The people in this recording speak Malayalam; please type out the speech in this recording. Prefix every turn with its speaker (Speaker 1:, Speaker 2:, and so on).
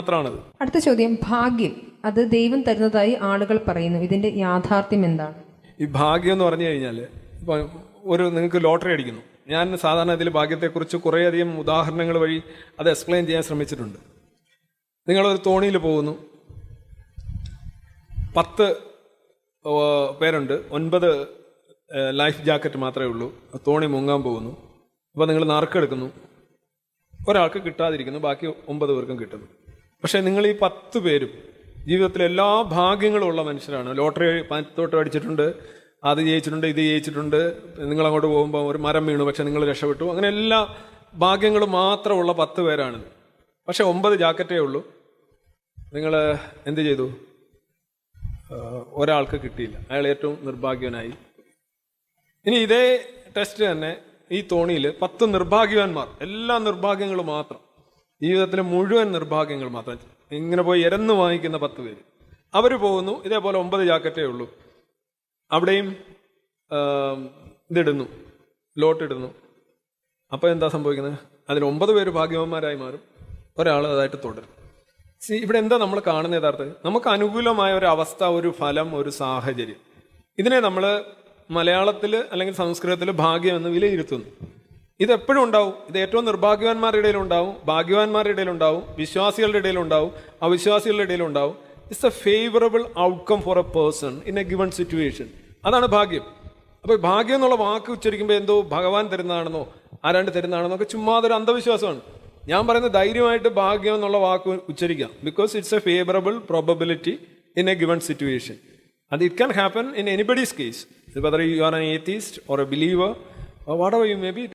Speaker 1: മാത്രമാണത്.
Speaker 2: അടുത്ത ചോദ്യം, ഭാഗ്യം അത് ദൈവം തരുന്നതായി ആളുകൾ പറയുന്നു, ഇതിന്റെ യാഥാർത്ഥ്യം എന്താണ്?
Speaker 1: ഈ ഭാഗ്യം എന്ന് പറഞ്ഞു കഴിഞ്ഞാൽ ഇപ്പം നിങ്ങൾക്ക് ലോട്ടറി അടിക്കുന്നു. ഞാൻ സാധാരണ ഇതിൽ ഭാഗ്യത്തെക്കുറിച്ച് കുറേയധികം ഉദാഹരണങ്ങൾ വഴി അത് എക്സ്പ്ലെയിൻ ചെയ്യാൻ ശ്രമിച്ചിട്ടുണ്ട്. നിങ്ങളൊരു തോണിയിൽ പോകുന്നു, 10 പേരുണ്ട്, 9 ലൈഫ് ജാക്കറ്റ് മാത്രമേ ഉള്ളൂ, തോണി മുങ്ങാൻ പോകുന്നു. അപ്പോൾ നിങ്ങൾ നറുക്കെടുക്കുന്നു, ഒരാൾക്ക് കിട്ടാതിരിക്കുന്നു, ബാക്കി 9 പേർക്കും കിട്ടുന്നു. പക്ഷേ നിങ്ങൾ ഈ 10 പേരും ജീവിതത്തിൽ എല്ലാ ഭാഗ്യങ്ങളും ഉള്ള മനുഷ്യരാണ്. ലോട്ടറി 10 അടിച്ചിട്ടുണ്ട്, അത് ജയിച്ചിട്ടുണ്ട്, ഇത് ജയിച്ചിട്ടുണ്ട്, നിങ്ങളങ്ങോട്ട് പോകുമ്പോൾ ഒരു മരം വീണു പക്ഷെ നിങ്ങൾ രക്ഷപ്പെട്ടു, അങ്ങനെ എല്ലാ ഭാഗ്യങ്ങളും മാത്രമുള്ള 10 പേരാണ്. പക്ഷെ 9 ജാക്കറ്റേ ഉള്ളൂ. നിങ്ങൾ എന്ത് ചെയ്തു? ഒരാൾക്ക് കിട്ടിയില്ല, അയാൾ ഏറ്റവും നിർഭാഗ്യവനായി. ഇനി ഇതേ ടെസ്റ്റ് തന്നെ ഈ തോണിയിൽ 10 നിർഭാഗ്യവാന്മാർ, എല്ലാ നിർഭാഗ്യങ്ങളും മാത്രം, ജീവിതത്തിലെ മുഴുവൻ നിർഭാഗ്യങ്ങൾ മാത്രം ഇങ്ങനെ പോയി എരന്ന് വാങ്ങിക്കുന്ന 10 പേര്, അവർ പോകുന്നു. ഇതേപോലെ 9 ജാക്കറ്റേ ഉള്ളൂ. അവിടെയും ഇതിടുന്നു, ലോട്ടിടുന്നു. അപ്പോൾ എന്താ സംഭവിക്കുന്നത്? അതിൽ 9 പേര് ഭാഗ്യവാന്മാരായി മാറും, ഒരാൾ അതായിട്ട് തുടരും. ഇവിടെ എന്താ നമ്മൾ കാണുന്ന യഥാർത്ഥത്തിൽ? നമുക്ക് അനുകൂലമായ ഒരു അവസ്ഥ, ഒരു ഫലം, ഒരു സാഹചര്യം, ഇതിനെ നമ്മൾ മലയാളത്തിൽ അല്ലെങ്കിൽ സംസ്കൃതത്തിൽ ഭാഗ്യം എന്ന് വിലയിരുത്തുന്നു. ഇതെപ്പോഴും ഉണ്ടാവും. ഇത് ഏറ്റവും നിർഭാഗ്യവാന്മാരുടെ ഇടയിലുണ്ടാവും, ഭാഗ്യവാന്മാരുടെ ഇടയിലുണ്ടാവും, വിശ്വാസികളുടെ ഇടയിലുണ്ടാവും, അവിശ്വാസികളുടെ ഇടയിലുണ്ടാവും. It's a favourable outcome for a person in a given situation. അതാണ് ഭാഗ്യം. അപ്പോൾ ഭാഗ്യം എന്നുള്ള വാക്ക് ഉച്ചരിക്കുമ്പോൾ എന്തോ ഭഗവാൻ തരുന്നതാണെന്നോ ആരാണ്ട് തരുന്നതാണെന്നോ ഒക്കെ ചുമ്മാതൊരു അന്ധവിശ്വാസമാണ്. ഞാൻ പറയുന്നത് ധൈര്യമായിട്ട് ഭാഗ്യം എന്നുള്ള വാക്ക് ഉച്ചരിക്കാം. Because it's a favourable probability in a given situation. And it can happen in anybody's case, whether you are an atheist or a believer or whatever you may be.